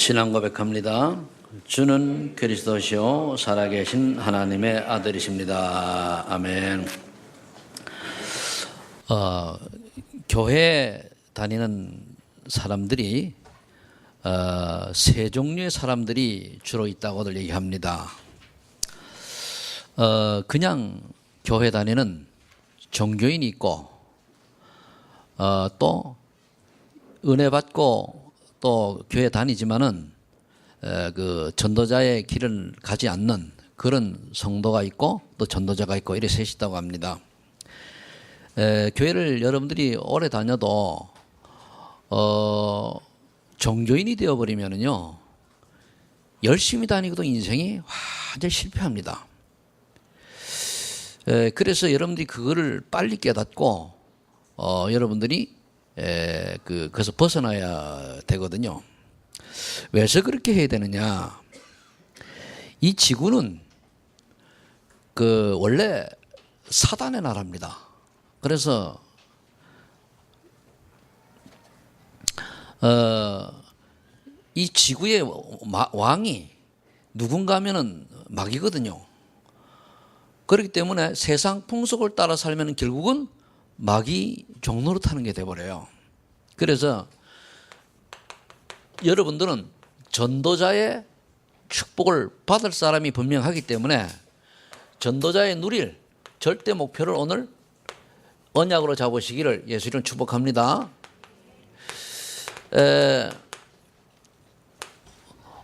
신앙 고백합니다. 주는 그리스도시요 살아계신 하나님의 아들이십니다. 아멘. 교회 다니는 사람들이 세 종류의 사람들이 주로 있다고들 얘기합니다. 그냥 교회 다니는 종교인이 있고, 또 은혜 받고 또 교회 다니지만은 그 전도자의 길을 가지 않는 그런 성도가 있고, 또 전도자가 있고, 이렇게 셋이 있다고 합니다. 교회를 여러분들이 오래 다녀도 종교인이 되어버리면은요, 열심히 다니고도 인생이 완전히 실패합니다. 그래서 여러분들이 그거를 빨리 깨닫고 여러분들이 그것을 벗어나야 되거든요. 왜서 그렇게 해야 되느냐? 이 지구는 원래 사단의 나라입니다. 그래서 이 지구의 왕이 누군가 하면은 마귀거든요. 그렇기 때문에 세상 풍속을 따라 살면 결국은 마귀 종로로 타는 게 돼버려요. 그래서 여러분들은 전도자의 축복을 받을 사람이 분명하기 때문에 전도자의 누릴 절대 목표를 오늘 언약으로 잡으시기를 예수님은 축복합니다.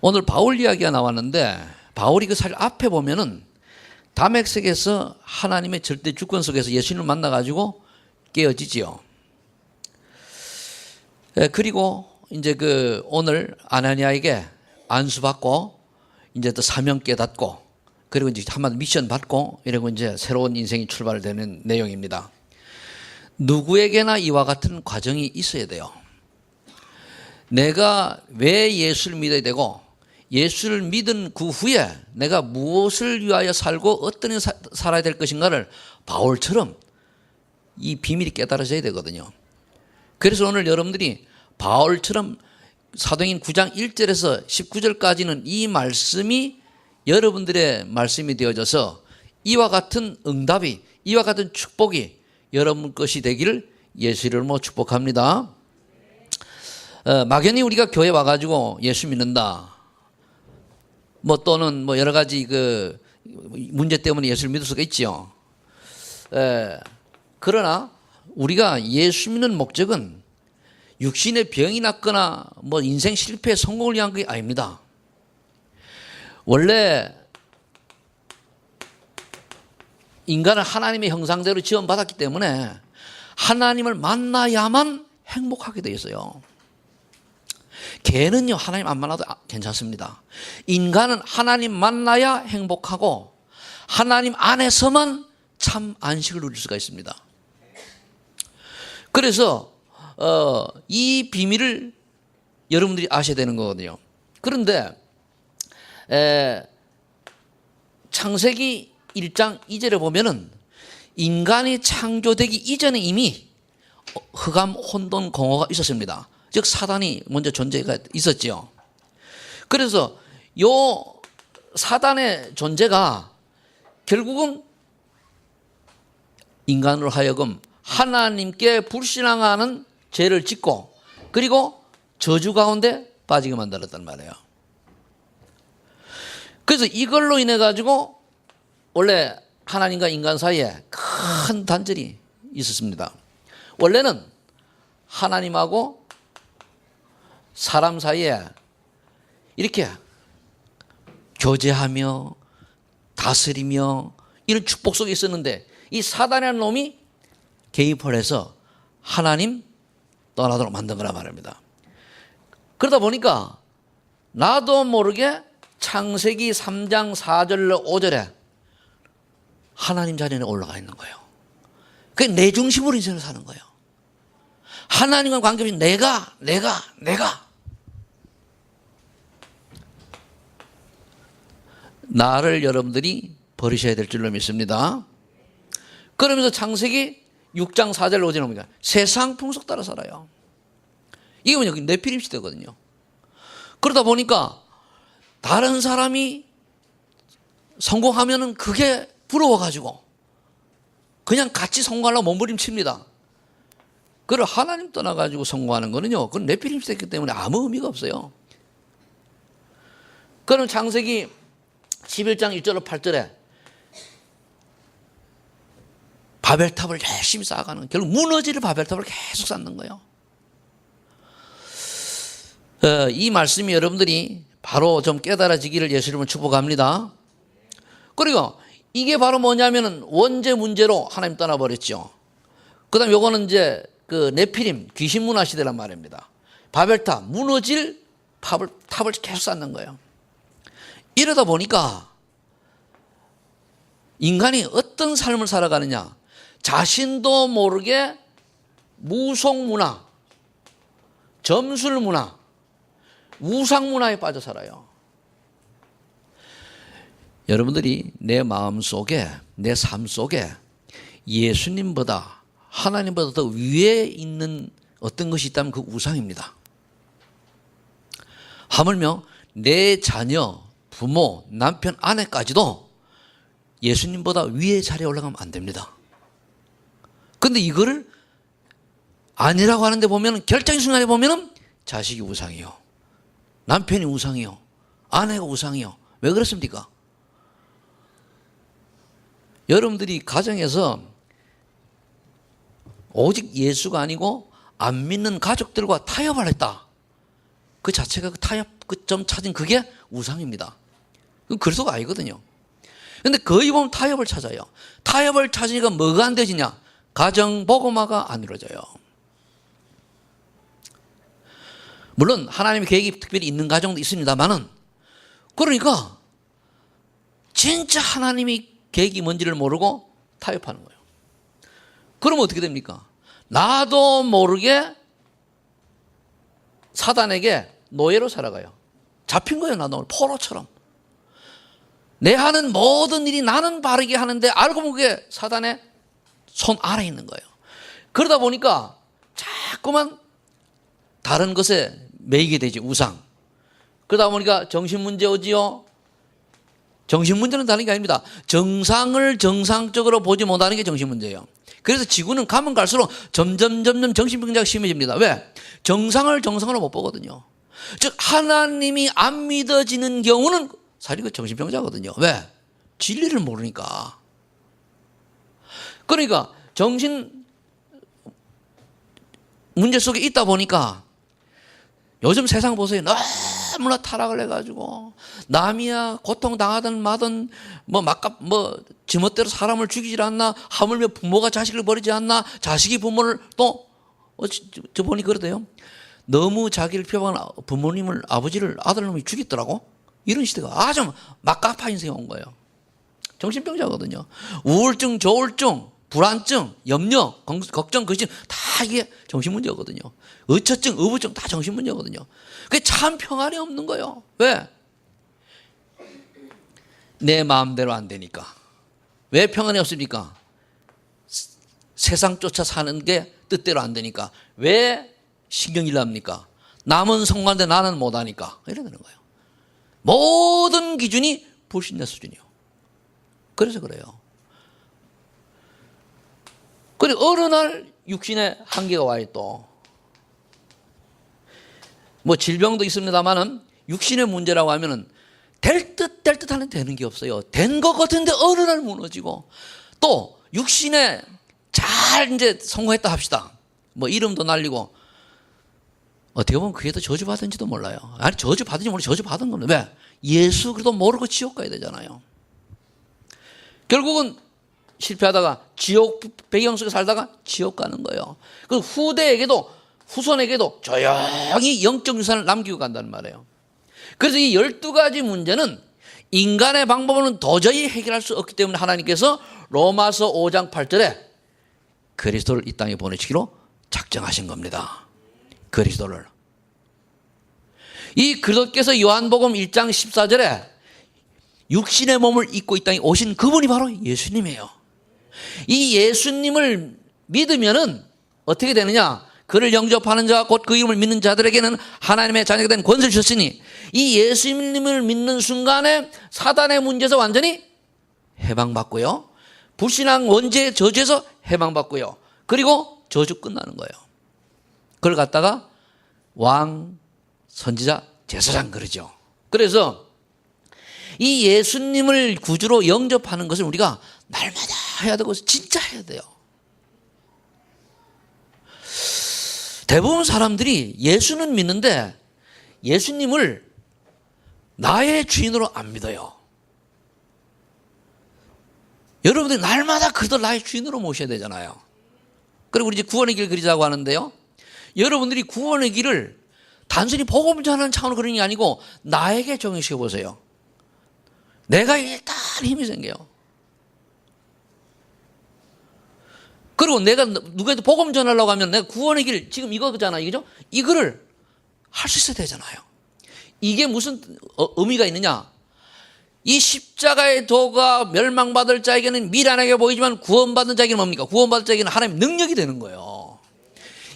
오늘 바울 이야기가 나왔는데, 바울이 그 사실 앞에 보면은 다메섹에서 하나님의 절대 주권 속에서 예수님을 만나가지고 깨어지지요. 그리고 이제 오늘 아나니아에게 안수받고, 이제 또 사명 깨닫고, 그리고 이제 한마디 미션 받고, 이러고 이제 새로운 인생이 출발되는 내용입니다. 누구에게나 이와 같은 과정이 있어야 돼요. 내가 왜 예수를 믿어야 되고, 예수를 믿은 그 후에 내가 무엇을 위하여 살고 어떤 일을 살아야 될 것인가를 바울처럼 이 비밀이 깨달아져야 되거든요. 그래서 오늘 여러분들이 바울처럼 사도행전 9장 1절에서 19절까지는 이 말씀이 여러분들의 말씀이 되어져서 이와 같은 응답이, 이와 같은 축복이 여러분 것이 되기를 예수 이름으로 축복합니다. 막연히 우리가 교회 와가지고 예수 믿는다, 또는 여러 가지 문제 때문에 예수를 믿을 수가 있지요. 그러나 우리가 예수 믿는 목적은 육신의 병이 났거나 인생 실패 성공을 위한 게 아닙니다. 원래 인간은 하나님의 형상대로 지원받았기 때문에 하나님을 만나야만 행복하게 되어 있어요. 개는요, 하나님 안 만나도 괜찮습니다. 인간은 하나님 만나야 행복하고 하나님 안에서만 참 안식을 누릴 수가 있습니다. 그래서 이 비밀을 여러분들이 아셔야 되는 거거든요. 그런데 창세기 1장 2절에 보면은 인간이 창조되기 이전에 이미 흑암, 혼돈, 공허가 있었습니다. 즉 사단이 먼저 존재가 있었죠. 그래서 요 사단의 존재가 결국은 인간으로 하여금 하나님께 불신앙하는 죄를 짓고, 그리고 저주 가운데 빠지게 만들었단 말이에요. 그래서 이걸로 인해 가지고 원래 하나님과 인간 사이에 큰 단절이 있었습니다. 원래는 하나님하고 사람 사이에 이렇게 교제하며 다스리며 이런 축복 속에 있었는데, 이 사단이라는 놈이 개입을 해서 하나님 떠나도록 만든 거란 말입니다. 그러다 보니까 나도 모르게 창세기 3장 4절 5절에 하나님 자리에 올라가 있는 거예요. 그게 내 중심으로 인생을 사는 거예요. 하나님과 관계없이 내가 나를 여러분들이 버리셔야 될 줄로 믿습니다. 그러면서 창세기 6장 4절 5절 뭡니까? 세상 풍속 따라 살아요. 이게 뭐냐? 네피림 시대거든요. 그러다 보니까 다른 사람이 성공하면은 그게 부러워가지고 그냥 같이 성공하려고 몸부림칩니다. 그걸 하나님 떠나가지고 성공하는 거는요, 그건 네피림 시대이기 때문에 아무 의미가 없어요. 그럼 창세기 11장 1절로 8절에 바벨탑을 열심히 쌓아가는, 결국 무너지는 바벨탑을 계속 쌓는 거예요. 이 말씀이 여러분들이 바로 좀 깨달아지기를 예수님은 축복합니다. 그리고 이게 바로 뭐냐면은 원죄 문제로 하나님 떠나버렸죠. 그 다음 요거는 이제 그 네피림, 귀신 문화 시대란 말입니다. 바벨탑, 무너질 탑을 계속 쌓는 거예요. 이러다 보니까 인간이 어떤 삶을 살아가느냐, 자신도 모르게 무속 문화, 점술 문화, 우상 문화에 빠져 살아요. 여러분들이 내 마음 속에, 내 삶 속에 예수님보다, 하나님보다 더 위에 있는 어떤 것이 있다면 그 우상입니다. 하물며 내 자녀, 부모, 남편, 아내까지도 예수님보다 위에 자리에 올라가면 안 됩니다. 그런데 이거를 아니라고 하는데 보면, 결정의 순간에 보면 자식이 우상이요, 남편이 우상이요, 아내가 우상이요. 왜 그렇습니까? 여러분들이 가정에서 오직 예수가 아니고 안 믿는 가족들과 타협을 했다, 그 자체가 그 타협 점 찾은 그게 우상입니다. 그건 그리스도가 아니거든요. 그런데 거의 보면 타협을 찾아요. 타협을 찾으니까 뭐가 안 되지냐? 가정 복음화가 안 이루어져요. 물론 하나님의 계획이 특별히 있는 가정도 있습니다만은, 그러니까 진짜 하나님이 계획이 뭔지를 모르고 타협하는 거예요. 그러면 어떻게 됩니까? 나도 모르게 사단에게 노예로 살아가요. 잡힌 거예요. 나도 포로처럼. 내 하는 모든 일이 나는 바르게 하는데 알고 보면 그게 사단의 손 아래 있는 거예요. 그러다 보니까 자꾸만 다른 것에 매이게 되지, 우상. 그러다 보니까 정신문제 오지요. 정신문제는 다른 게 아닙니다. 정상을 정상적으로 보지 못하는 게 정신문제예요. 그래서 지구는 가면 갈수록 점점 정신병자가 심해집니다. 왜? 정상을 정상으로 못 보거든요. 즉 하나님이 안 믿어지는 경우는 사실 그 정신병자거든요. 왜? 진리를 모르니까. 그러니까 정신 문제 속에 있다 보니까 요즘 세상 보세요. 너무나 타락을 해가지고 남이야 고통당하든 마든 지멋대로 사람을 죽이질 않나, 하물며 부모가 자식을 버리지 않나, 자식이 부모를 또 저 보니 그러대요. 너무 자기를 표방한 부모님을, 아버지를 아들놈이 죽였더라고. 이런 시대가 아주 막가파 인생이 온 거예요. 정신병자거든요. 우울증, 조울증, 불안증, 염려, 걱정, 근심 다 이게 정신문제거든요. 의처증, 의부증 다 정신문제거든요. 그게 참 평안이 없는 거예요. 왜? 내 마음대로 안 되니까. 왜 평안이 없습니까? 세상 쫓아 사는 게 뜻대로 안 되니까. 왜 신경질 납니까? 남은 성공하는데 나는 못하니까. 이러는 거예요. 모든 기준이 불신자 수준이요. 그래서 그래요. 그리고 어느 날 육신의 한계가 와요. 또 뭐 질병도 있습니다만은 육신의 문제라고 하면은 될 듯 하는 되는 게 없어요. 된 것 같은데 어느 날 무너지고, 또 육신에 잘 이제 성공했다 합시다. 뭐 이름도 날리고, 어떻게 보면 그게 더 저주받은지도 몰라요. 아니 저주받은지 모르고 저주받은 겁니다. 왜? 예수 그래도 모르고 지옥 가야 되잖아요. 결국은 실패하다가 지옥 배경 속에 살다가 지옥 가는 거예요. 그 후손에게도 조용히 영적 유산을 남기고 간다는 말이에요. 그래서 이 12가지 문제는 인간의 방법으로는 도저히 해결할 수 없기 때문에 하나님께서 로마서 5장 8절에 그리스도를 이 땅에 보내시기로 작정하신 겁니다. 그리스도를. 이 그리스도께서 요한복음 1장 14절에 육신의 몸을 입고 이 땅에 오신 그분이 바로 예수님이에요. 이 예수님을 믿으면은 어떻게 되느냐? 그를 영접하는 자와 곧 그 이름을 믿는 자들에게는 하나님의 자녀가 된 권세를 주셨으니 이 예수님을 믿는 순간에 사단의 문제에서 완전히 해방받고요. 불신앙 원죄의 저주에서 해방받고요. 그리고 저주 끝나는 거예요. 그걸 갖다가 왕, 선지자, 제사장 그러죠. 그래서 이 예수님을 구주로 영접하는 것을 우리가 날마다 해야 되고 진짜 해야 돼요. 대부분 사람들이 예수는 믿는데 예수님을 나의 주인으로 안 믿어요. 여러분들이 날마다 그들 나의 주인으로 모셔야 되잖아요. 그리고 우리 이제 구원의 길 그리자고 하는데요. 여러분들이 구원의 길을 단순히 복음을 전하는 차원으로 그러는 게 아니고 나에게 적용시켜 보세요. 내가 일단 힘이 생겨요. 그리고 내가 누구한테 복음 전하려고 하면 내가 구원의 길 지금 이거잖아, 이거죠? 이거를 할 수 있어야 되잖아요. 이게 무슨 의미가 있느냐? 이 십자가의 도가 멸망받을 자에게는 미련하게 보이지만 구원받는 자에게는 뭡니까? 구원받을 자에게는 하나님의 능력이 되는 거예요.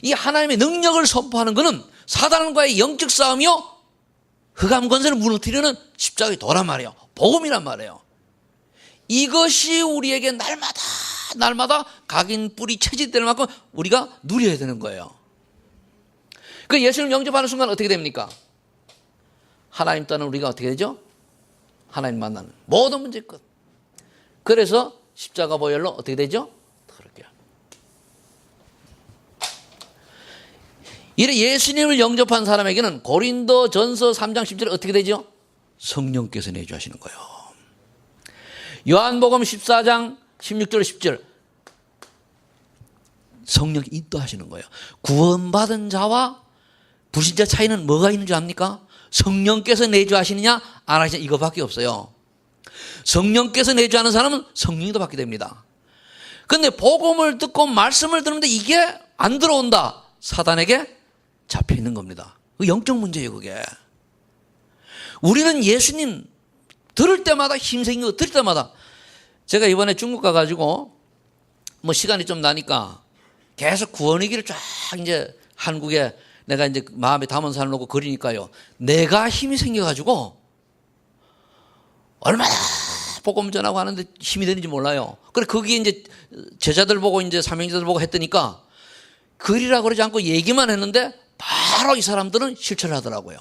이 하나님의 능력을 선포하는 것은 사단과의 영적 싸움이요, 흑암 권세를 무너뜨리는 십자가의 도란 말이에요. 복음이란 말이에요. 이것이 우리에게 날마다 각인 뿌리 체질될 만큼 우리가 누려야 되는 거예요. 그 예수를 영접하는 순간 어떻게 됩니까? 하나님 따는 우리가 어떻게 되죠? 하나님 만나는 모든 문제 끝. 그래서 십자가 보혈로 어떻게 되죠? 그렇게. 이래 예수님을 영접한 사람에게는 고린도전서 3장 10절에 어떻게 되죠? 성령께서 내주하시는 거예요. 요한복음 14장 16절 10절 성령이 인도하시는 거예요. 구원받은 자와 불신자 차이는 뭐가 있는 줄 압니까? 성령께서 내주하시느냐 안 하시느냐 이거밖에 없어요. 성령께서 내주하는 사람은 성령이 더 받게 됩니다. 그런데 복음을 듣고 말씀을 듣는데 이게 안 들어온다. 사단에게 잡혀 있는 겁니다. 그 영적 문제예요, 그게. 우리는 예수님 들을 때마다 힘생긴 거 들을 때마다 제가 이번에 중국 가가지고 뭐 시간이 좀 나니까 계속 구원의 길을 쫙 이제 한국에 내가 이제 마음에 담은 사람 놓고 그리니까요. 내가 힘이 생겨가지고 얼마나 복음 전하고 하는데 힘이 되는지 몰라요. 그래 거기에 이제 제자들 보고 이제 사명자들 보고 했더니까 그리라 그러지 않고 얘기만 했는데 바로 이 사람들은 실천을 하더라고요.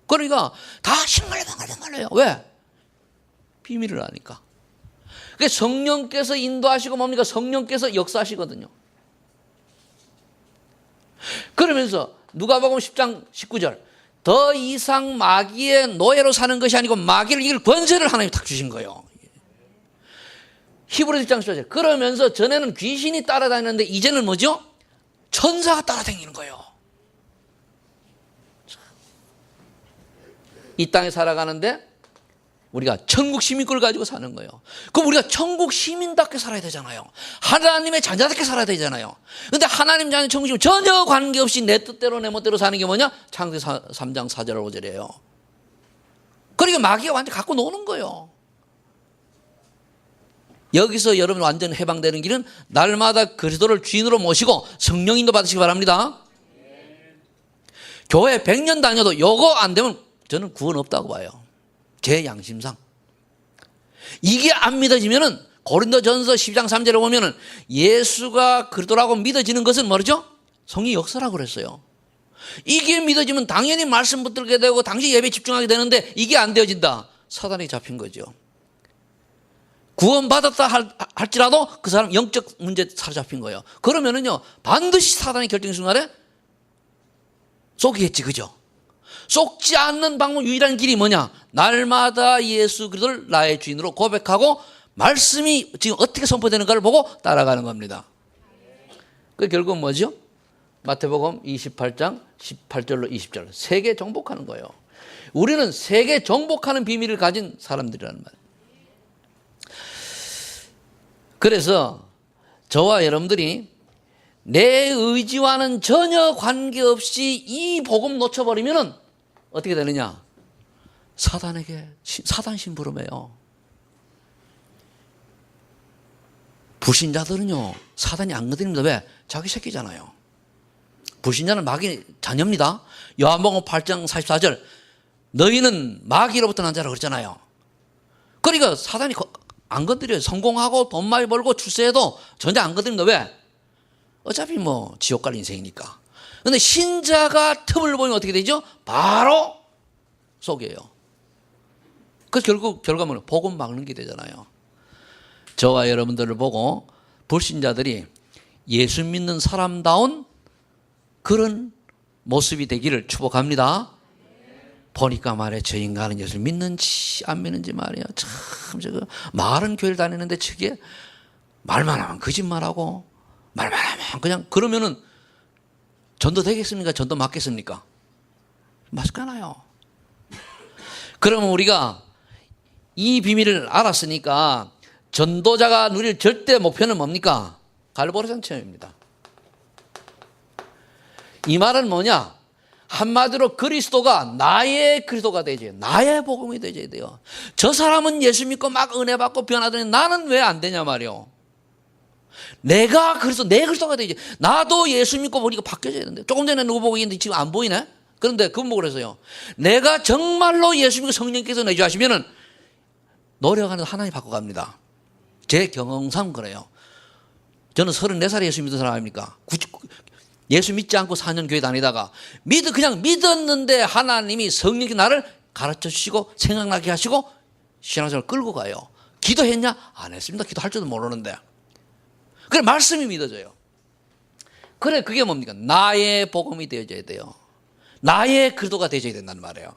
그러니까 다 싱글벙글벙글해요. 왜? 비밀을 아니까. 그게 성령께서 인도하시고 뭡니까? 성령께서 역사하시거든요. 그러면서 누가복음 10장 19절 더 이상 마귀의 노예로 사는 것이 아니고 마귀를 이길 권세를 하나님이 탁 주신 거예요. 히브리서 1장 14절 그러면서 전에는 귀신이 따라다니는데 이제는 뭐죠? 천사가 따라다니는 거예요. 이 땅에 살아가는데 우리가 천국 시민권을 가지고 사는 거예요. 그럼 우리가 천국 시민답게 살아야 되잖아요. 하나님의 자녀답게 살아야 되잖아요. 그런데 하나님 자녀 천국 시민 전혀 관계없이 내 뜻대로 내 멋대로 사는 게 뭐냐? 창세기 3장 4절 5절이에요. 그러니까 마귀가 완전히 갖고 노는 거예요. 여기서 여러분 완전 해방되는 길은 날마다 그리스도를 주인으로 모시고 성령인도 받으시기 바랍니다. 교회 100년 다녀도 요거 안 되면 저는 구원 없다고 봐요. 제 양심상. 이게 안 믿어지면은 고린도전서 10장 3절에 보면은 예수가 그리스도라고 믿어지는 것은 뭐죠? 성령의 역사라고 그랬어요. 이게 믿어지면 당연히 말씀 붙들게 되고 당시 예배에 집중하게 되는데 이게 안 되어진다. 사단이 잡힌 거죠. 구원받았다 할지라도 그 사람 영적 문제 사로잡힌 거예요. 그러면은요 반드시 사단의 결정 순간에 속이겠지, 그죠? 속지 않는 방법 유일한 길이 뭐냐? 날마다 예수 그리스도를 나의 주인으로 고백하고 말씀이 지금 어떻게 선포되는가를 보고 따라가는 겁니다. 그 결국은 뭐죠? 마태복음 28장 18절로 20절 세계 정복하는 거예요. 우리는 세계 정복하는 비밀을 가진 사람들이라는 말이에요. 그래서 저와 여러분들이 내 의지와는 전혀 관계없이 이 복음 놓쳐버리면은 어떻게 되느냐? 사단에게 사단 심부름해요. 불신자들은요 사단이 안 건드립니다. 왜? 자기 새끼잖아요. 불신자는 마귀의 자녀입니다. 요한복음 8장 44절 너희는 마귀로부터 난 자라 그랬잖아요. 그러니까 사단이 안 건드려요. 성공하고 돈 많이 벌고 출세해도 전혀 안 건드립니다. 왜? 어차피 뭐 지옥 갈 인생이니까. 그런데 신자가 틈을 보면 어떻게 되죠? 바로 속여요. 그래서 결국 결과물은 복음 막는 게 되잖아요. 저와 여러분들을 보고 불신자들이 예수 믿는 사람다운 그런 모습이 되기를 축복합니다. 보니까 말이야, 저 인간은 예수를 믿는지 안 믿는지 말이야. 참, 말은 교회를 다니는데 저게 말만 하면 거짓말하고 말만 하면 그냥 그러면은 전도 되겠습니까? 전도 맞겠습니까? 맞잖아요. 그러면 우리가 이 비밀을 알았으니까 전도자가 누릴 절대 목표는 뭡니까? 갈보리산 체험입니다. 이 말은 뭐냐? 한마디로 그리스도가 나의 그리스도가 되죠. 나의 복음이 되어야 돼요. 저 사람은 예수 믿고 막 은혜 받고 변하더니 나는 왜 안 되냐 말이요. 내가 그리스도, 내 그리스도가 되지. 나도 예수 믿고 보니까 바뀌어져야 되는데. 조금 전에 누구 보고 있는데 지금 안 보이네? 그런데 그분 보고 그랬어요. 내가 정말로 예수 믿고 성령께서 내주하시면은 노력하는 하나님 바꿔갑니다. 제 경험상 그래요. 저는 34살에 예수 믿은 사람 아닙니까? 예수 믿지 않고 4년 교회 다니다가 그냥 믿었는데 하나님이 성령이 나를 가르쳐 주시고 생각나게 하시고 신앙생활을 끌고 가요. 기도했냐? 안 했습니다. 기도할 줄도 모르는데. 그래 말씀이 믿어져요. 그래 그게 뭡니까? 나의 복음이 되어져야 돼요. 나의 그리스도가 되어져야 된다는 말이에요.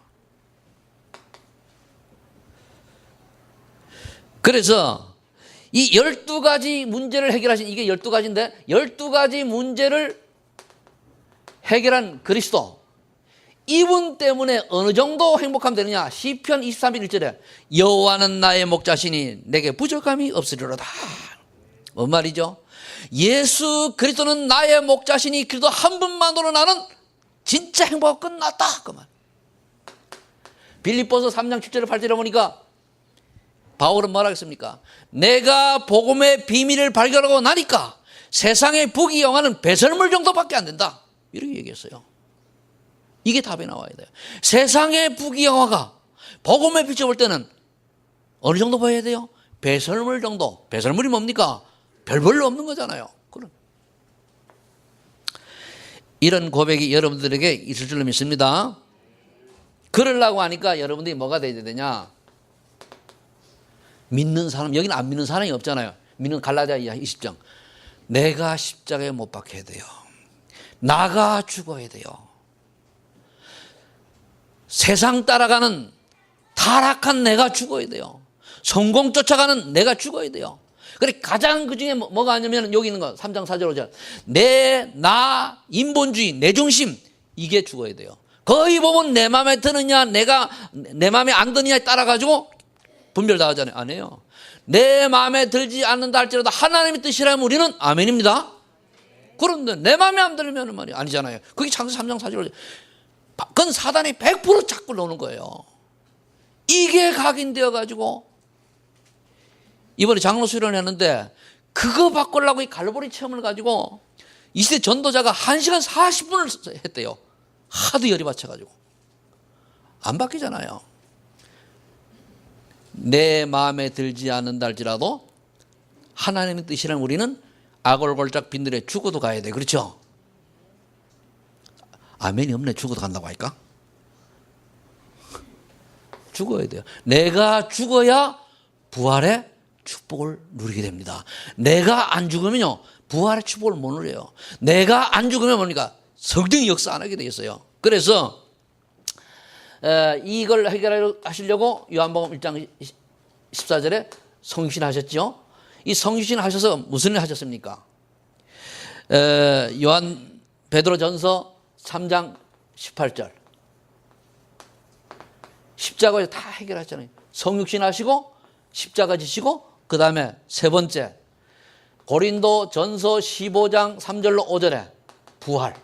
그래서 이 12가지 문제를 해결하신, 이게 12가지인데 12가지 문제를 해결한 그리스도, 이분 때문에 어느 정도 행복하면 되느냐? 시편 23편 1절에 여호와는 나의 목자시니 내게 부족함이 없으리로다. 뭔 말이죠? 예수 그리스도는 나의 목자시니 그리스도 한 분만으로 나는 진짜 행복하고 끝났다 그 말. 빌립보서 3장 7절 8절에 보니까 바울은 뭐라 했습니까? 내가 복음의 비밀을 발견하고 나니까 세상의 부귀영화는 배설물 정도밖에 안 된다, 이렇게 얘기했어요. 이게 답이 나와야 돼요. 세상의 부귀영화가 복음에 비춰볼 때는 어느 정도 보여야 돼요? 배설물 정도. 배설물이 뭡니까? 별 볼로 없는 거잖아요. 그럼 이런 고백이 여러분들에게 있을 줄로 믿습니다. 그러려고 하니까 여러분들이 뭐가 돼야 되냐? 믿는 사람, 여기는 안 믿는 사람이 없잖아요. 믿는 갈라디아 20장. 내가 십자가에 못 박혀야 돼요. 나가 죽어야 돼요. 세상 따라가는 타락한 내가 죽어야 돼요. 성공 쫓아가는 내가 죽어야 돼요. 그래 가장 그 중에 뭐가 아니면 여기 있는 거 3장 4절 5절 나 인본주의 내중심, 이게 죽어야 돼요. 거의 보면 내 마음에 드느냐 내 마음에 안 드느냐에 따라 가지고 분별 다 하잖아요. 안 해요. 내 마음에 들지 않는다 할지라도 하나님의 뜻이라면 우리는 아멘입니다. 그런데 내 마음에 안 들면 말이야 아니잖아요. 그게 창세기 3장 4절 5절. 그건 사단이 100% 자꾸 넣는 거예요. 이게 각인되어 가지고 이번에 장로 수련을 했는데 그거 바꾸려고 이 갈보리 체험을 가지고 이세 전도자가 1시간 40분을 했대요. 하도 열이 받쳐가지고. 안 바뀌잖아요. 내 마음에 들지 않는다 할지라도 하나님의 뜻이란 우리는 아골골짝 빈들에 죽어도 가야 돼. 그렇죠? 아멘이 없네. 죽어도 간다고 할까? 죽어야 돼요. 내가 죽어야 부활의 축복을 누리게 됩니다. 내가 안 죽으면요 부활의 축복을 못 누려요. 내가 안 죽으면 뭡니까? 성령이 역사 안 하게 되겠어요. 그래서 이걸 해결하시려고 요한복음 1장 14절에 성육신 하셨죠. 이 성육신 하셔서 무슨 일 하셨습니까? 요한 베드로전서 3장 18절 십자가에서 다 해결하셨잖아요. 성육신 하시고 십자가 지시고 그 다음에 세 번째 고린도 전서 15장 3절로 5절에 부활.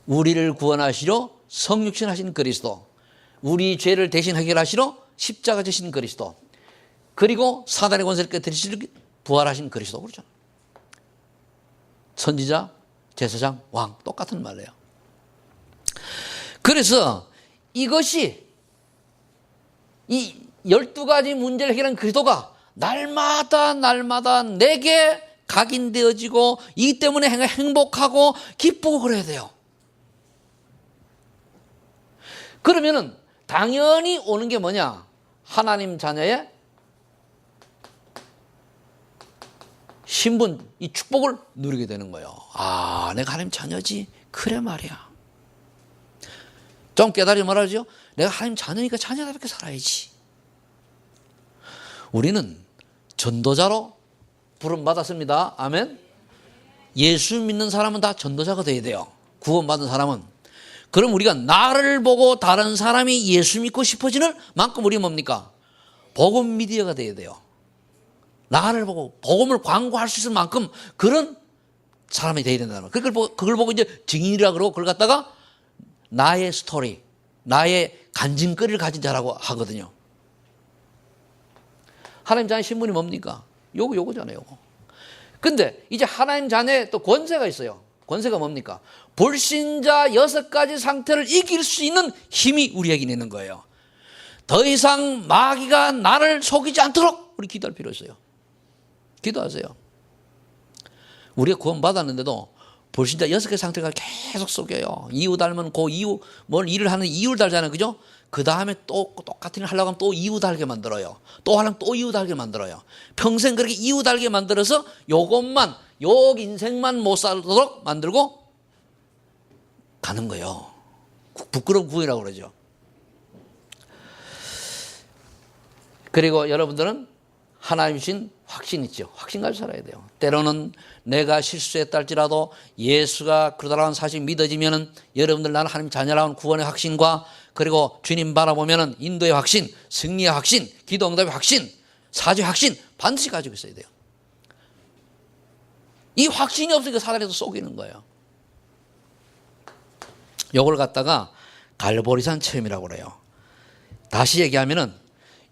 우리를 구원하시러 성육신 하신 그리스도, 우리 죄를 대신 해결하시러 십자가 지신 그리스도, 그리고 사단의 권세를 깨뜨리시러 부활하신 그리스도. 그렇죠. 선지자 제사장, 왕 똑같은 말이에요. 그래서 이것이 이 12가지 문제를 해결한 그리스도가 날마다 내게 각인되어지고 이 때문에 행복하고 기쁘고 그래야 돼요. 그러면은 당연히 오는 게 뭐냐? 하나님 자녀의 신분, 이 축복을 누리게 되는 거예요. 아, 내가 하나님 자녀지? 그래 말이야. 좀 깨달으면 말하죠. 내가 하나님 자녀니까 자녀답게 살아야지. 우리는 전도자로 부름받았습니다. 아멘. 예수 믿는 사람은 다 전도자가 돼야 돼요. 구원받은 사람은. 그럼 우리가 나를 보고 다른 사람이 예수 믿고 싶어지는 만큼 우리 뭡니까? 복음 미디어가 돼야 돼요. 나를 보고 복음을 광고할 수 있을 만큼 그런 사람이 돼야 된다는 거예요. 그걸 보고 이제 증인이라 그러고 그걸 갖다가 나의 스토리, 나의 간증거리를 가진 자라고 하거든요. 하나님 자녀의 신분이 뭡니까? 요거잖아요, 요거. 근데 이제 하나님 자녀의 또 권세가 있어요. 권세가 뭡니까? 불신자 6가지 상태를 이길 수 있는 힘이 우리에게 있는 거예요. 더 이상 마귀가 나를 속이지 않도록 우리 기도할 필요 있어요. 기도하세요. 우리가 구원받았는데도 불신자 6가지 상태가 계속 속여요. 이유 달면 그 이유, 뭘 일을 하는 이유를 달잖아요. 그죠? 그 다음에 또 똑같은 일 하려고 하면 또 이유 달게 만들어요. 또 하려면 또 이유 달게 만들어요. 평생 그렇게 이유 달게 만들어서 요것만, 요 인생만 못 살도록 만들고 가는 거예요. 부끄러운 구이라고 그러죠. 그리고 여러분들은 하나님 신 확신 있죠. 확신 가지고 살아야 돼요. 때로는 내가 실수했다 할지라도 예수가 그러다라는 사실이 믿어지면은 여러분들 나는 하나님 자녀라는 구원의 확신과 그리고 주님 바라보면은 인도의 확신, 승리의 확신, 기도 응답의 확신, 사죄의 확신 반드시 가지고 있어야 돼요. 이 확신이 없으니까 사단에서 속이는 거예요. 요걸 갖다가 갈보리산 체험이라고 그래요. 다시 얘기하면은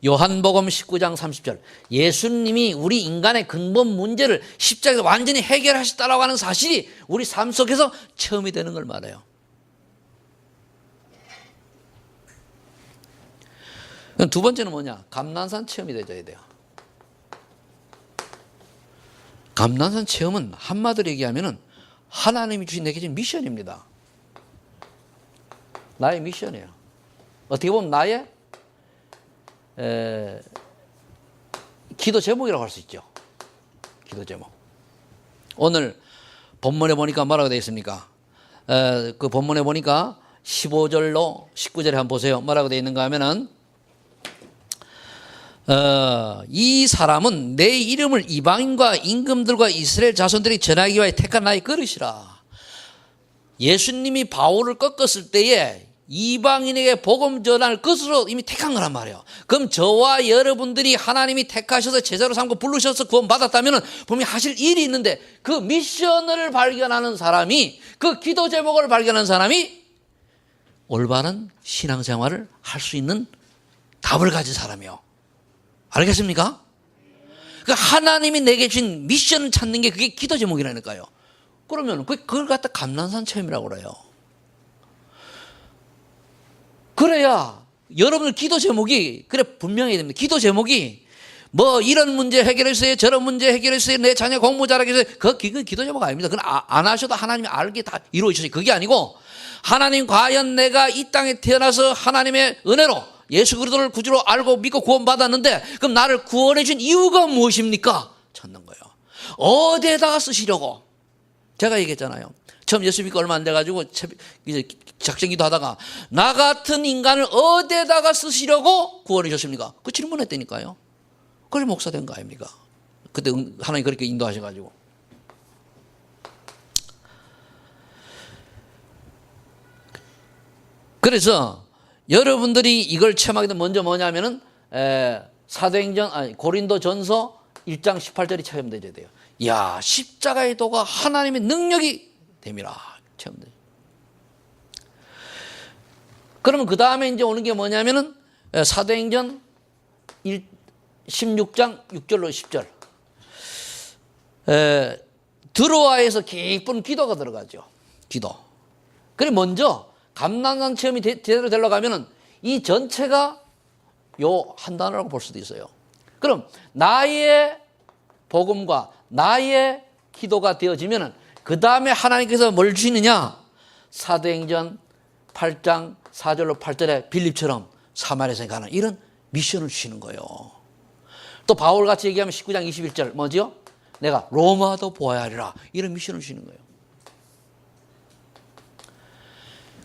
요한복음 19장 30절 예수님이 우리 인간의 근본 문제를 십자가에서 완전히 해결하셨다라고 하는 사실이 우리 삶 속에서 체험이 되는 걸 말해요. 두 번째는 뭐냐? 감난산 체험이 되어야 돼요. 감난산 체험은 한마디로 얘기하면은 하나님이 주신 내게 준 미션입니다. 나의 미션이에요. 어떻게 보면 나의 기도 제목이라고 할 수 있죠. 기도 제목. 오늘 본문에 보니까 뭐라고 되어 있습니까? 그 본문에 보니까 15절로 19절에 한번 보세요. 뭐라고 되어 있는가 하면은 이 사람은 내 이름을 이방인과 임금들과 이스라엘 자손들이 전하기 위하여 택한 나의 그릇이라. 예수님이 바울을 꺾었을 때에 이방인에게 복음 전할 것으로 이미 택한 거란 말이에요. 그럼 저와 여러분들이 하나님이 택하셔서 제자로 삼고 부르셔서 구원 받았다면 분명히 하실 일이 있는데 그 미션을 발견하는 사람이, 그 기도 제목을 발견하는 사람이 올바른 신앙생활을 할 수 있는 답을 가진 사람이요. 알겠습니까? 그 하나님이 내게 주신 미션을 찾는 게 그게 기도 제목이라니까요. 그러면 그걸 갖다 감난산 체험이라고 그래요. 그래야 여러분들 기도 제목이 그래 분명해야 됩니다. 기도 제목이 뭐 이런 문제 해결했어요, 저런 문제 해결했어요, 내 자녀 공부 잘하게 했어요. 그건 기도 제목 아닙니다. 그건 안 하셔도 하나님이 알게 다 이루어지셔요. 그게 아니고 하나님 과연 내가 이 땅에 태어나서 하나님의 은혜로 예수 그리스도를 구주로 알고 믿고 구원받았는데 그럼 나를 구원해 준 이유가 무엇입니까? 찾는 거예요. 어디에다가 쓰시려고? 제가 얘기했잖아요. 처음 예수 믿고 얼마 안 돼가지고 이제 작정기도 하다가 나 같은 인간을 어디에다가 쓰시려고 구원해 주셨습니까? 그 질문했다니까요. 그래 목사 된 거 아닙니까? 그때 하나님 그렇게 인도하셔가지고. 그래서 여러분들이 이걸 체험하게 되면 먼저 뭐냐면은 고린도전서 1장 18절이 체험되어야 돼요. 이야, 십자가의 도가 하나님의 능력이 됨이라 체험돼. 그러면 그 다음에 이제 오는 게 뭐냐면은 사도행전 16장 6절로 10절. 드로아에서 깊은 기도가 들어가죠. 기도. 그리고 먼저 감난산 체험이 제대로 되려고 하면은 이 전체가 요 한 단어라고 볼 수도 있어요. 그럼 나의 복음과 나의 기도가 되어지면은 그 다음에 하나님께서 뭘 주시느냐? 사도행전 8장 4절로 8절에 빌립처럼 사마리아에 가는 이런 미션을 주시는 거예요. 또 바울같이 얘기하면 19장 21절 뭐지요? 내가 로마도 보아야 하리라. 이런 미션을 주시는 거예요.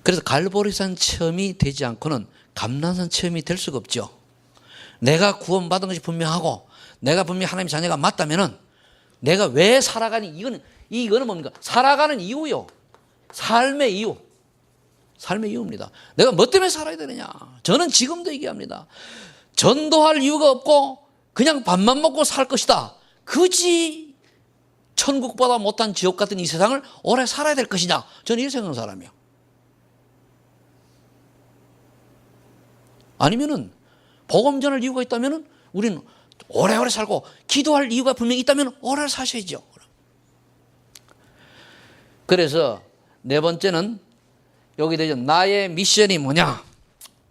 그래서 갈보리산 체험이 되지 않고는 감난산 체험이 될 수가 없죠. 내가 구원받은 것이 분명하고 내가 분명히 하나님의 자녀가 맞다면은 내가 왜 살아가니 이거는 뭡니까? 살아가는 이유요. 삶의 이유. 삶의 이유입니다. 내가 뭐 때문에 살아야 되느냐? 저는 지금도 얘기합니다. 전도할 이유가 없고 그냥 밥만 먹고 살 것이다. 그지 천국보다 못한 지옥 같은 이 세상을 오래 살아야 될 것이냐? 저는 이렇게 생각하는 사람이에요. 아니면은 복음 전할 이유가 있다면은 우리는 오래오래 살고 기도할 이유가 분명히 있다면 오래 사셔야죠. 그래서 네 번째는 여기 되죠. 나의 미션이 뭐냐?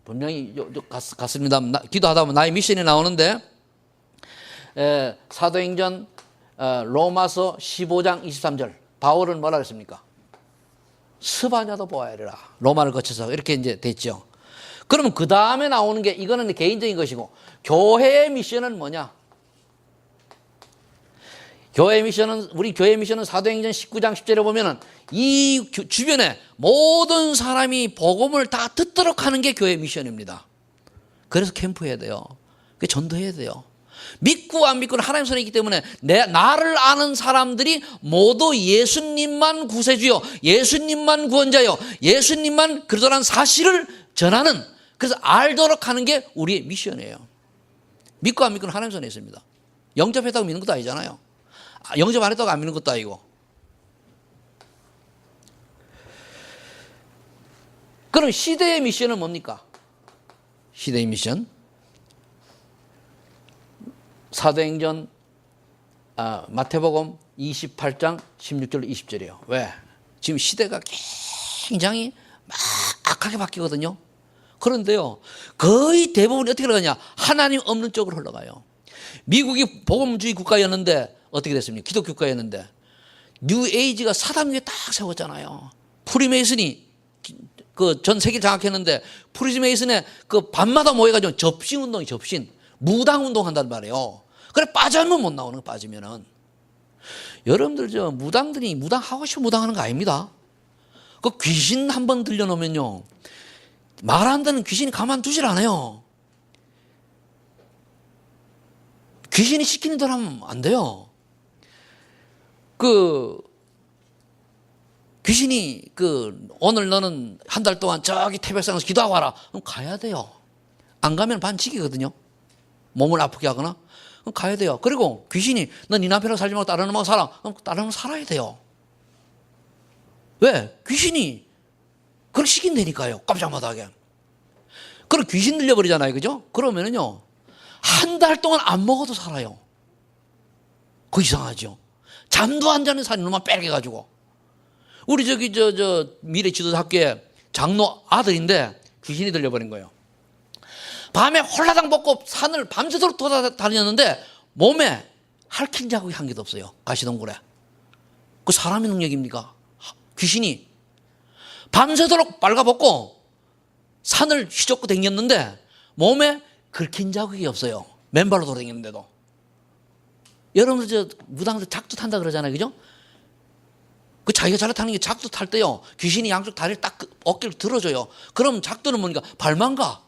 분명히 같습니다. 기도하다 보면 나의 미션이 나오는데 사도행전 로마서 15장 23절 바울은 뭐라 그랬습니까? 스바냐도 보아야 하리라. 로마를 거쳐서 이렇게 이제 됐죠. 그러면 그 다음에 나오는 게 이거는 개인적인 것이고 교회의 미션은 뭐냐? 우리 교회 미션은 사도행전 19장 10절에 보면은 이 주변에 모든 사람이 복음을 다 듣도록 하는 게 교회 미션입니다. 그래서 캠프해야 돼요. 전도해야 돼요. 믿고 안 믿고는 하나님 손에 있기 때문에 나를 아는 사람들이 모두 예수님만 구세주요, 예수님만 구원자요, 예수님만 그리스도라는 사실을 전하는, 그래서 알도록 하는 게 우리의 미션이에요. 믿고 안 믿고는 하나님 손에 있습니다. 영접했다고 믿는 것도 아니잖아요. 영접 안 했다고 안 믿는 것도 아니고. 그럼 시대의 미션은 뭡니까? 시대의 미션. 사도행전 마태복음 28장 16절 20절이에요. 왜? 지금 시대가 굉장히 막 악하게 바뀌거든요. 그런데요, 거의 대부분이 어떻게 흘러가냐? 하나님 없는 쪽으로 흘러가요. 미국이 복음주의 국가였는데 어떻게 됐습니까? 기독교 국가였는데 뉴에이지가 사담 위에 딱 세웠잖아요. 프리메이슨이 그 전 세계를 장악했는데 프리메이슨의 그 밤마다 모여가지고 접신 운동이 무당 운동 한단 말이에요. 그래 빠지면 못 나오는 거 빠지면은. 여러분들 저 무당들이 무당하고 싶어 무당하는 거 아닙니다. 그 귀신 한번 들려놓으면요, 말 안 듣는 귀신이 가만두질 않아요. 귀신이 시키는 대로 하면 안 돼요. 귀신이 오늘 너는 한 달 동안 저기 태백산에서 기도하고 와라. 그럼 가야 돼요. 안 가면 반칙이거든요. 몸을 아프게 하거나. 그럼 가야 돼요. 그리고 귀신이 너 네 남편하고 살지 말고 다른 놈하고 살아. 그럼 다른 놈하고 살아야 돼요. 왜? 귀신이 그렇게 시킨다니까요. 깜짝 못하게. 그럼 귀신 들려버리잖아요. 그죠? 그러면은요, 한 달 동안 안 먹어도 살아요. 그거 이상하죠? 잠도 안 자는 사람이 놈만 빼게가지고. 우리 미래 지도학교에 장로 아들인데 귀신이 들려버린 거예요. 밤에 홀라당 벗고 산을 밤새도록 돌아다녔는데 몸에 핥힌 자국이 한 개도 없어요. 가시동굴에. 그 사람의 능력입니까? 귀신이 밤새도록 빨가벗고 산을 휘젓고 다녔는데 몸에 긁힌 자국이 없어요. 맨발로 돌아다녔는데도. 여러분들 무당들 작두 탄다 그러잖아요. 그죠? 그 자기가 잘 타는 게 작두 탈 때요, 귀신이 양쪽 다리를 딱 어깨를 들어줘요. 그럼 작두는 뭡니까? 발만 가.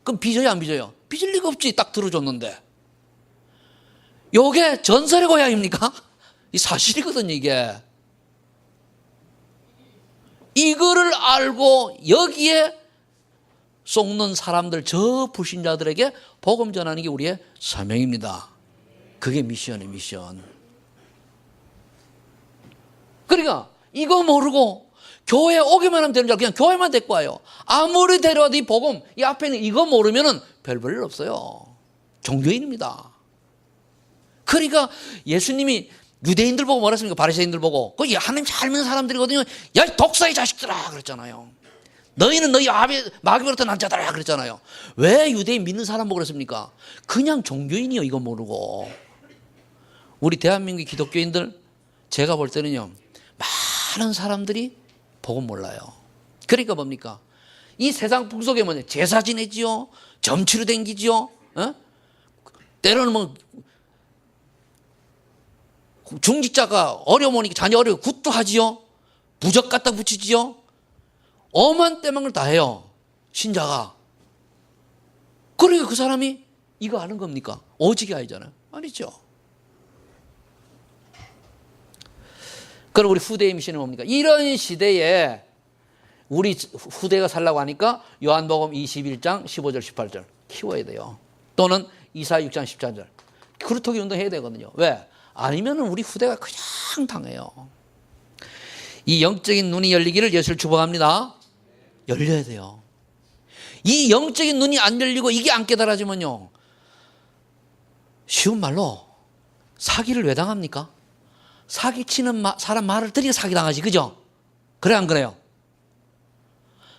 그럼 빚어요, 안 빚어요? 빚을 리가 없지. 딱 들어줬는데. 요게 전설의 고향입니까? 이 사실이거든요, 이게. 이거를 알고 여기에 쏟는 사람들, 저 불신자들에게 복음 전하는 게 우리의 사명입니다. 그게 미션이에요, 미션. 그러니까 이거 모르고 교회 오기만 하면 되는 줄 알고 그냥 교회만 데리고 와요. 아무리 데려와도 이 복음, 이 앞에 있는 이거 모르면은 별 볼 일 없어요. 종교인입니다. 그러니까 예수님이 유대인들 보고 뭐라 했습니까? 바리새인들 보고. 그 하나님 잘 믿는 사람들이거든요. 야, 이 독사의 자식들아 그랬잖아요. 너희는 너희 마귀로부터 난 자들아 그랬잖아요. 왜 유대인 믿는 사람 보고 그랬습니까? 그냥 종교인이요, 이거 모르고. 우리 대한민국 기독교인들 제가 볼 때는요, 많은 사람들이 복음 몰라요. 그러니까 뭡니까? 이 세상 풍속에 뭐냐? 제사 지내지요, 점치러 댕기지요, 때로는 뭐 중직자가 어려우니까 자녀 어려워 굿도 하지요, 부적 갖다 붙이지요, 엄한 때만을 다 해요, 신자가. 그러니까 그 사람이 이거 아는 겁니까? 오직이 아니잖아요. 아니죠. 그럼 우리 후대의 미션은 뭡니까? 이런 시대에 우리 후대가 살라고 하니까 요한복음 21장 15절 18절 키워야 돼요. 또는 이사야 6장 14절 그루터기 운동 해야 되거든요. 왜? 아니면 우리 후대가 그냥 당해요. 이 영적인 눈이 열리기를 예수를 축복합니다. 열려야 돼요. 이 영적인 눈이 안 열리고 이게 안 깨달아지면요, 쉬운 말로 사기를 왜 당합니까? 사기치는 사람 말을 들으니까 사기당하지, 그죠? 그래 안 그래요?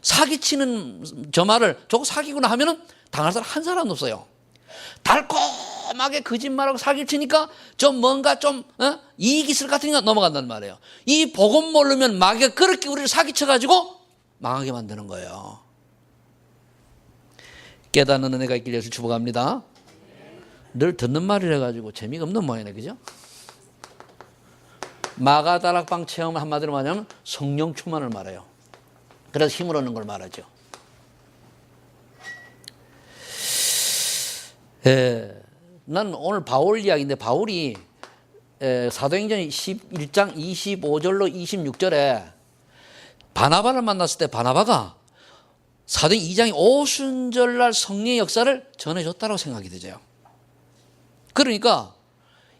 사기치는 저 말을 저거 사기구나 하면은 당할 사람 한 사람도 없어요. 달콤하게 거짓말하고 사기치니까 좀 뭔가 좀 이익이 있을 것 같으니까 넘어간단 말이에요. 이 복음 모르면 마귀가 그렇게 우리를 사기쳐가지고 망하게 만드는 거예요. 깨닫는 은혜가 있길 예수 축복합니다. 늘 듣는 말이라 가지고 재미가 없는 모양이네, 그죠? 마가다락방 체험을 한마디로 말하면 성령 충만을 말해요. 그래서 힘을 얻는 걸 말하죠. 난 오늘 바울 이야기인데, 바울이 사도행전 11장 25절로 26절에 바나바를 만났을 때 바나바가 사도행 2장 오순절날 성령의 역사를 전해줬다고 생각이 되죠. 그러니까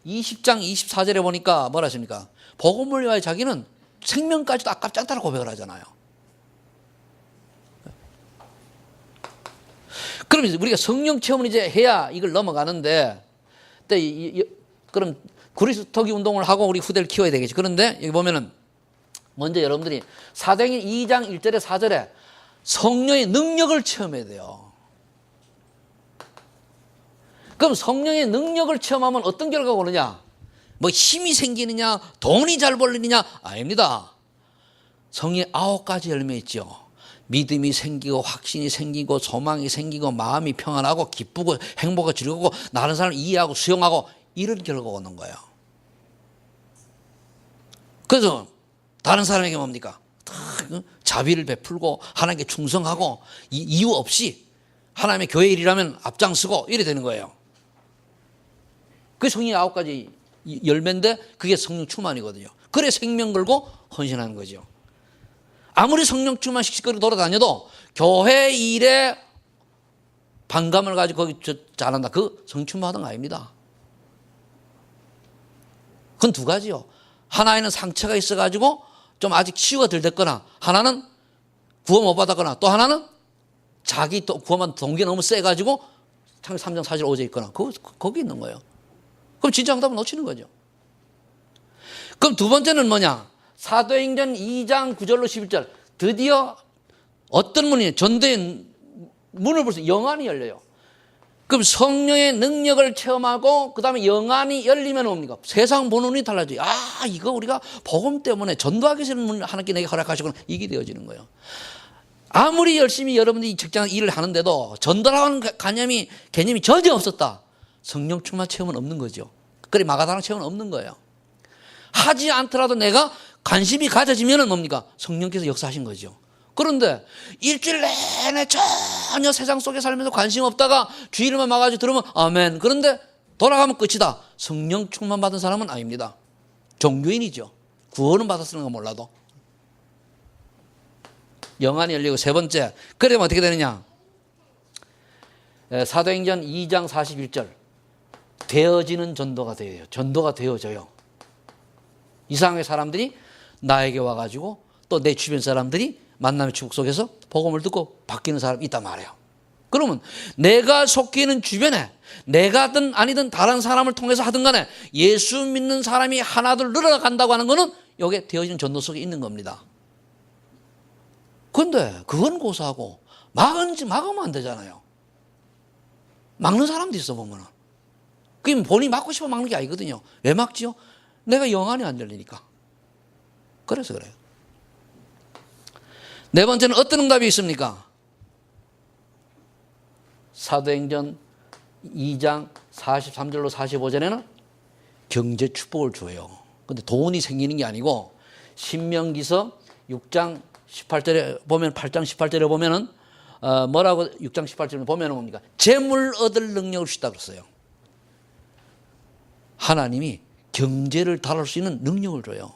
20장 24절에 보니까 뭐라 하십니까? 복음을 위하여 자기는 생명까지도 아깝지 않다고 고백을 하잖아요. 그럼 우리가 성령 체험을 이제 해야 이걸 넘어가는데, 그럼 그리스도기 운동을 하고 우리 후대를 키워야 되겠지. 그런데 여기 보면은 먼저 여러분들이 사도행전 2장 1절에 4절에 성령의 능력을 체험해야 돼요. 그럼 성령의 능력을 체험하면 어떤 결과가 오느냐? 뭐 힘이 생기느냐, 돈이 잘 벌리느냐? 아닙니다. 성령의 9가지 열매 있죠. 믿음이 생기고 확신이 생기고 소망이 생기고 마음이 평안하고 기쁘고 행복하고 즐겁고 다른 사람을 이해하고 수용하고 이런 결과가 오는 거예요. 그래서 다른 사람에게 뭡니까? 자비를 베풀고 하나님께 충성하고 이유 없이 하나님의 교회 일이라면 앞장서고 이래 되는 거예요. 그게 성령의 9가지 열매인데 그게 성령 충만이거든요. 그래 생명 걸고 헌신하는 거죠. 아무리 성령 충만 씩씩거리고 돌아다녀도 교회 일에 반감을 가지고 거기 잘한다, 그 성령 충만하던 거 아닙니다. 그건 두 가지요. 하나에는 상처가 있어가지고 좀 아직 치유가 덜 됐거나, 하나는 구원 못 받았거나, 또 하나는 자기 또 구원받은 동기가 너무 세가지고 창세기 3장 4절 5절 있거나, 거기 있는 거예요. 그럼 진짜 응답을 놓치는 거죠. 그럼 두 번째는 뭐냐? 사도행전 2장 9절로 11절 드디어 어떤 문이 전도의 문을 벌써 영안이 열려요. 그럼 성령의 능력을 체험하고 그 다음에 영안이 열리면 뭡니까? 세상 보는 눈이 달라져요. 아, 이거 우리가 복음 때문에 전도하기 싫은 문 하나님께 내게 허락하시고는 이게 되어지는 거예요. 아무리 열심히 여러분들이 직장 일을 하는데도 전도라는 개념이 전혀 없었다. 성령 충만 체험은 없는 거죠. 그래 마가다락 체험은 없는 거예요. 하지 않더라도 내가 관심이 가져지면 뭡니까? 성령께서 역사하신 거죠. 그런데 일주일 내내 전혀 세상 속에 살면서 관심 없다가 주일만 막아가지고 들으면 아멘. 그런데 돌아가면 끝이다. 성령 충만 받은 사람은 아닙니다. 종교인이죠. 구원은 받았으는 건 몰라도. 영안이 열리고 세 번째, 그러면 어떻게 되느냐? 사도행전 2장 41절 되어지는 전도가 되어요. 전도가 되어져요. 이상하게 사람들이 나에게 와가지고 또 내 주변 사람들이 만남의 축복 속에서 복음을 듣고 바뀌는 사람이 있단 말이에요. 그러면 내가 속해 있는 주변에 내가든 아니든 다른 사람을 통해서 하든 간에 예수 믿는 사람이 하나둘 늘어간다고 하는 것은 여기에 되어진 전도 속에 있는 겁니다. 그런데 그건 고사하고 막으면 안 되잖아요. 막는 사람도 있어 보면은. 그게 본인이 막고 싶어 막는 게 아니거든요. 왜 막지요? 내가 영안이 안 열리니까. 그래서 그래요. 네 번째는 어떤 응답이 있습니까? 사도행전 2장 43절로 45절에는 경제 축복을 줘요. 근데 돈이 생기는 게 아니고 신명기서 6장 18절에 보면 8장 18절에 보면은 뭐라고 6장 18절에 보면은 뭡니까? 재물 얻을 능력을 주시다 그랬어요. 하나님이 경제를 다룰 수 있는 능력을 줘요.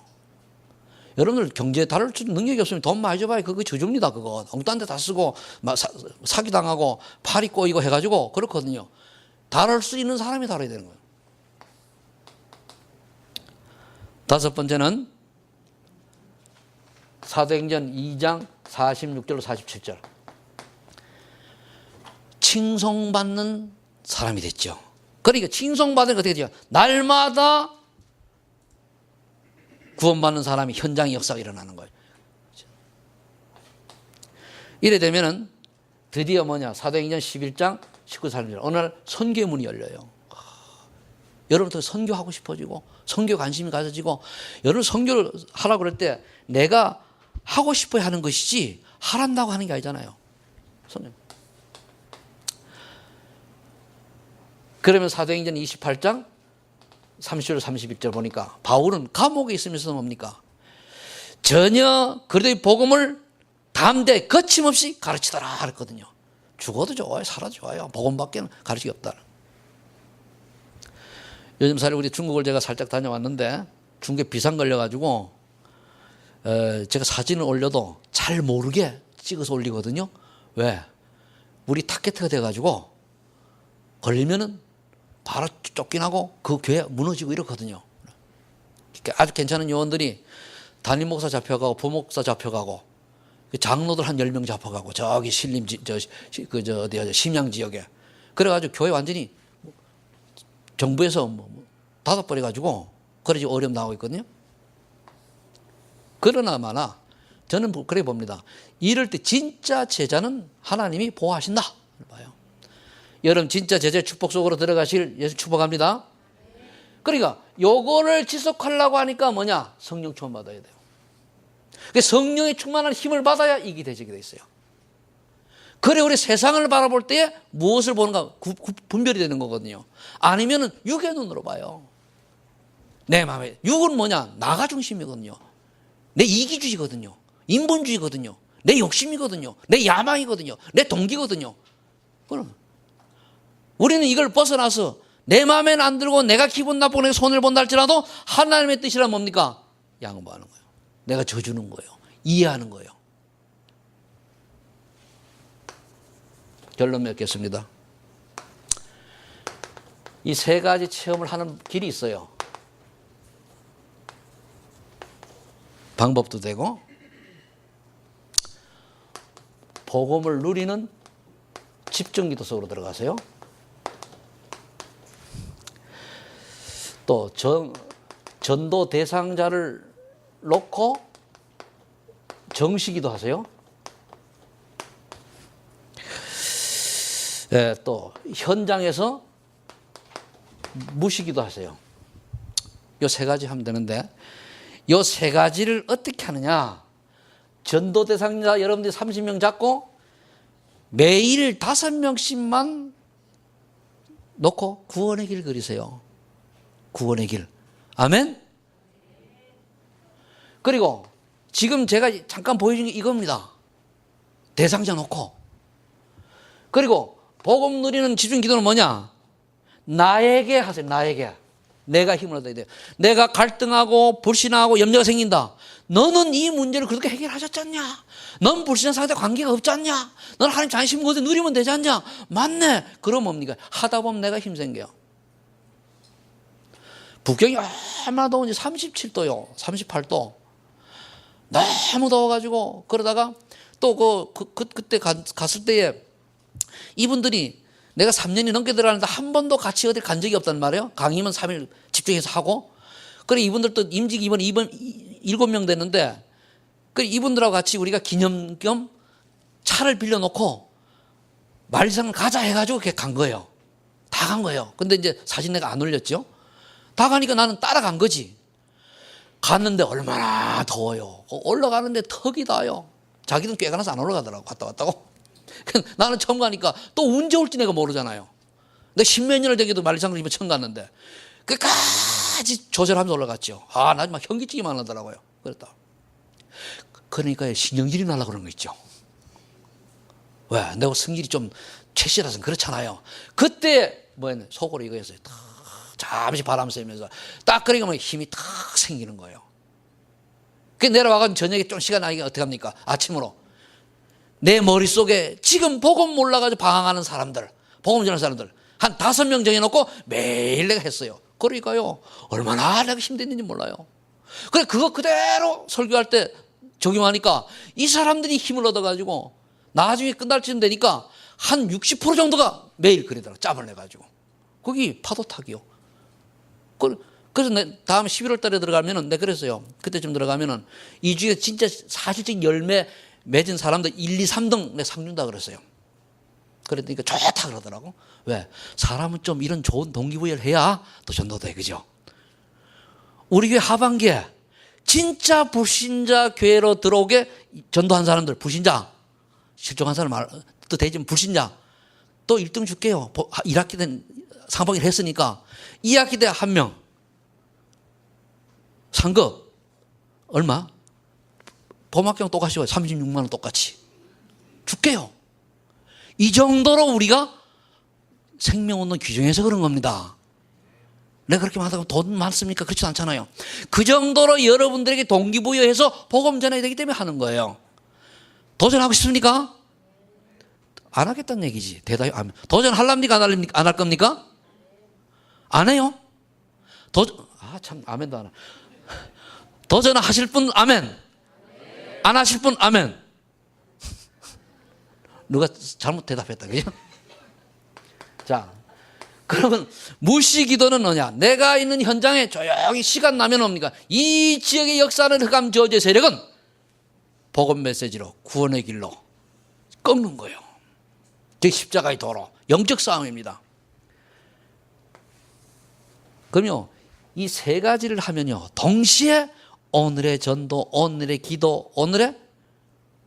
여러분들 경제 다룰 수 있는 능력이 없으면 돈 많이 줘봐야 그거 저줍니다. 그거 엉뚱한 데 다 쓰고 사기당하고 팔이 꼬이고 해가지고 그렇거든요. 다룰 수 있는 사람이 다뤄야 되는 거예요. 다섯 번째는 사도행전 2장 46절로 47절. 칭송받는 사람이 됐죠. 그러니까 칭송받으니까 어떻게 되죠? 날마다 구원받는 사람이 현장의 역사가 일어나는 거예요. 이래 되면은 드디어 뭐냐? 사도행전 11장 19절 어느 날 선교문이 열려요. 여러분들 선교하고 싶어지고 선교 관심이 가져지고 여러분 선교를 하라고 그럴 때 내가 하고 싶어야 하는 것이지 하란다고 하는 게 아니잖아요. 선교. 그러면 사도행전 28장 30절 31절 보니까 바울은 감옥에 있으면서 뭡니까? 전혀 그리스도의 복음을 담대 거침없이 가르치더라 그랬거든요. 죽어도 좋아요, 살아도 좋아요. 복음밖에는 가르치기 없다. 요즘 사실 우리 중국을 제가 살짝 다녀왔는데 중국에 비상 걸려가지고 제가 사진을 올려도 잘 모르게 찍어서 올리거든요. 왜? 우리 타겟가 돼가지고 걸리면은 바로 쫓겨나고 그 교회 무너지고 이렇거든요. 아주 괜찮은 요원들이 담임 목사 잡혀가고 부목사 잡혀가고 장로들 한 10명 잡혀가고 저기 신림 심양 지역에 그래가지고 교회 완전히 정부에서 닫아버려가지고 그래 지금 어려움 나오고 있거든요. 그러나 마나 저는 그래 봅니다. 이럴 때 진짜 제자는 하나님이 보호하신다 봐요. 여러분 진짜 제자의 축복 속으로 들어가실 예수 축복합니다. 그러니까 요거를 지속하려고 하니까 뭐냐? 성령 충만 받아야 돼요. 성령의 충만한 힘을 받아야 이게 되지게 돼 있어요. 그래 우리 세상을 바라볼 때 무엇을 보는가 분별이 되는 거거든요. 아니면은 육의 눈으로 봐요. 내 마음에 육은 뭐냐? 나가 중심이거든요. 내 이기주의거든요. 인본주의거든요. 내 욕심이거든요. 내 야망이거든요. 내 동기거든요. 그럼 우리는 이걸 벗어나서 내 마음에는 안 들고 내가 기분 나쁘고 손을 본다 할지라도 하나님의 뜻이란 뭡니까? 양보하는 거예요. 내가 져주는 거예요. 이해하는 거예요. 결론 맺겠습니다. 이 세 가지 체험을 하는 길이 있어요. 방법도 되고 복음을 누리는 집중기도 속으로 들어가세요. 또 전도 대상자를 놓고 정시기도 하세요. 네, 또 현장에서 무시기도 하세요. 이 세 가지 하면 되는데 이 세 가지를 어떻게 하느냐? 전도 대상자 여러분들이 30명 잡고 매일 5명씩만 놓고 구원의 길 그리세요. 구원의 길. 아멘? 그리고 지금 제가 잠깐 보여준 게 이겁니다. 대상자 놓고. 그리고 복음 누리는 집중 기도는 뭐냐? 나에게 하세요. 나에게. 내가 힘을 얻어야 돼요. 내가 갈등하고 불신하고 염려가 생긴다. 너는 이 문제를 그렇게 해결하셨지 않냐? 넌 불신한 상태와 관계가 없지 않냐? 넌 하나님 자신 모두 누리면 되지 않냐? 맞네. 그럼 뭡니까? 하다 보면 내가 힘생겨요. 북경이 얼마나 더운지 37도요. 38도. 너무 더워가지고 그러다가 또 그때 갔을 때에 이분들이 내가 3년이 넘게 들어가는데 한 번도 같이 어디 간 적이 없단 말이에요. 강의만 3일 집중해서 하고. 그래 이분들도 임직 이번 7명 됐는데 그래 이분들하고 같이 우리가 기념 겸 차를 빌려놓고 말리산 가자 해가지고 이렇게 간 거예요. 다 간 거예요. 근데 이제 사진 내가 안 올렸죠. 다 가니까 나는 따라간 거지. 갔는데 얼마나 더워요. 올라가는데 턱이 다요. 자기는 꿰가나서 안 올라가더라고. 갔다 왔다고. 나는 처음 가니까 또 언제 올지 내가 모르잖아요. 내가 십몇 년을 되게도 만리장을 이번 처음 갔는데 끝까지 조절하면서 올라갔죠. 나 막 현기증이 나더라고요. 그랬다. 그러니까 신경질이 나려고 그런 거 있죠. 왜? 내가 성질이 좀 최씨라서 그렇잖아요. 그때 뭐였냐? 속으로 이거였어요. 잠시 바람 쐬면서 딱 그러니까 힘이 탁 생기는 거예요. 그 내려와가지고 저녁에 좀 시간 나니까 어떻게 합니까? 아침으로 내 머릿속에 지금 복음 몰라가지고 방황하는 사람들, 복음 전하는 사람들 한 5명 정해놓고 매일 내가 했어요. 그러니까요 얼마나 내가 힘든지 몰라요. 그래 그거 그대로 설교할 때 적용하니까 이 사람들이 힘을 얻어가지고 나중에 끝날 쯤 되니까 한 60% 정도가 매일 그러더라고. 짬을 내가지고 거기 파도타기요. 그래서 다음 11월 달에 들어가면은 내가 그랬어요. 그때쯤 들어가면은 이 중에 진짜 사실적 열매 맺은 사람들 1, 2, 3등 내가 상 준다 그랬어요. 그러니까 좋다 그러더라고. 왜? 사람은 좀 이런 좋은 동기부여를 해야 또 전도돼. 그죠? 우리 교회 하반기에 진짜 불신자 교회로 들어오게 전도한 사람들, 불신자, 실종한 사람 또 대지면 불신자 또 1등 줄게요. 1학기 된 상반기를 했으니까 2학기 때 1명 상급 얼마? 봄학경 똑같이 와요. 36만 원 똑같이 줄게요. 이 정도로 우리가 생명운동 규정해서 그런 겁니다. 내가 그렇게 말하다가 돈 많습니까? 그렇지 않잖아요. 그 정도로 여러분들에게 동기부여해서 복음 전해야 되기 때문에 하는 거예요. 도전하고 싶습니까? 안 하겠다는 얘기지. 대답이 안. 도전하랍니까? 안 할 겁니까? 안 해요? 참 아멘도 안 하. 도전하실 분 아멘. 안 하실 분 아멘. 누가 잘못 대답했다. 그죠? 자, 그러면 무시 기도는 뭐냐? 내가 있는 현장에 조용히 시간 나면 옵니까? 이 지역의 역사는 흑암 저주의 세력은 복음 메시지로 구원의 길로 꺾는 거예요. 즉 십자가의 도로, 영적 싸움입니다. 그럼요, 이 세 가지를 하면요, 동시에 오늘의 전도, 오늘의 기도, 오늘의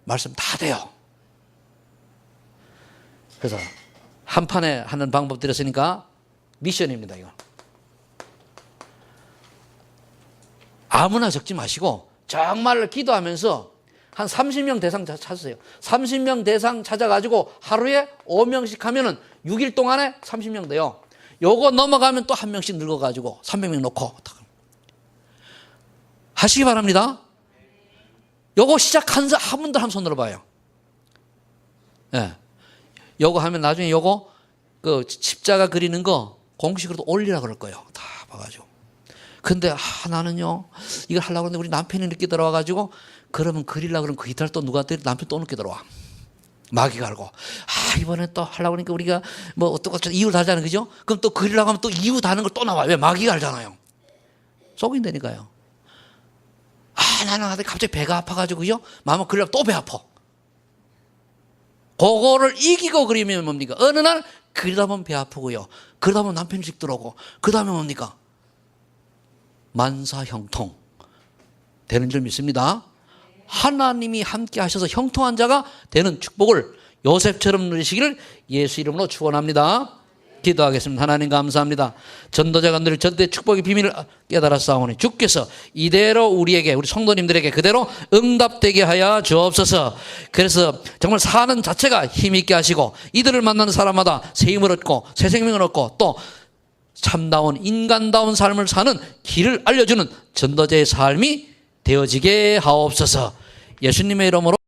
말씀 다 돼요. 그래서 한 판에 하는 방법 드렸으니까 미션입니다. 이거 아무나 적지 마시고 정말로 기도하면서 한 30명 대상 찾으세요. 30명 대상 찾아가지고 하루에 5명씩 하면은 6일 동안에 30명 돼요. 요거 넘어가면 또 한 명씩 늙어가지고 300명 놓고 하시기 바랍니다. 요거 시작한 분들 한번 손 들어봐요. 예. 요거 하면 나중에 요거 그 십자가 그리는 거 공식으로도 올리라 그럴 거예요. 다 봐가지고. 근데 나는요 이걸 하려고 하는데 우리 남편이 늦게 들어와가지고 그러면 그리려고 그러면 그 이탈 또 누가 남편 또 늦게 들어와. 마귀가 알고 이번에 또 하려고 하니까 우리가 뭐 어떻게 이유 달잖아요. 그죠? 그럼 또 그리려고 하면 또 이유 다는 걸 또 나와요. 왜? 마귀가 알잖아요. 속인다니까요. 나는 갑자기 배가 아파가지고 그죠? 마음을 그리려고 또 배 아파. 그거를 이기고 그리면 뭡니까? 어느 날 그러다 보면 배 아프고요. 그러다 보면 남편이 집 들어오고 그 다음에 뭡니까? 만사형통 되는 줄 믿습니다. 하나님이 함께 하셔서 형통한 자가 되는 축복을 요셉처럼 누리시기를 예수 이름으로 축원합니다. 기도하겠습니다. 하나님 감사합니다. 전도자가 누릴 전도의 축복의 비밀을 깨달아 싸우니 주께서 이대로 우리에게 우리 성도님들에게 그대로 응답되게 하여 주옵소서. 그래서 정말 사는 자체가 힘있게 하시고 이들을 만나는 사람마다 새 힘을 얻고 새 생명을 얻고 또 참다운 인간다운 삶을 사는 길을 알려주는 전도자의 삶이 되어지게 하옵소서. 예수님의 이름으로